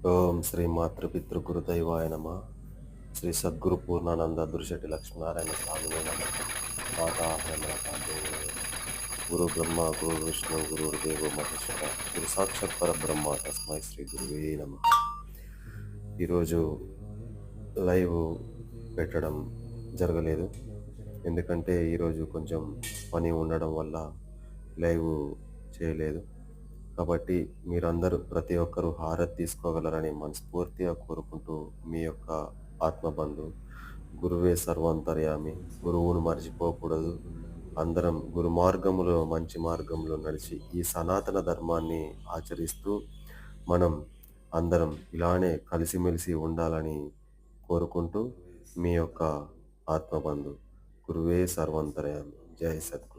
ఓం శ్రీ మాతృపితృ గురుదైవాయ నమ. శ్రీ సద్గురు పూర్ణానంద దురిశెట్టి లక్ష్మీనారాయణ స్వామినే నమ. మాతా హేమలతాదేవి నమ. గురు బ్రహ్మ గురు విష్ణు గురుర్దేవో మహేశ్వర గురు సాక్షాత్ పరబ్రహ్మ తస్మై శ్రీ గురువే నమ. ఈరోజు లైవ్ పెట్టడం జరగలేదు, ఎందుకంటే ఈరోజు కొంచెం పని ఉండడం వల్ల లైవ్ చేయలేదు. కాబట్టి మీరందరూ ప్రతి ఒక్కరూ హారతి తీసుకోగలరని మనస్ఫూర్తిగా కోరుకుంటూ, మీ యొక్క ఆత్మబంధు గురువే సర్వాంతర్యామి, గురువును మర్చిపోకూడదు. అందరం గురు మార్గంలో మంచి మార్గంలో నడిచి ఈ సనాతన ధర్మాన్ని ఆచరిస్తూ మనం అందరం ఇలానే కలిసిమెలిసి ఉండాలని కోరుకుంటూ, మీ యొక్క ఆత్మబంధు గురువే సర్వాంతర్యామి. జై సద్గురు.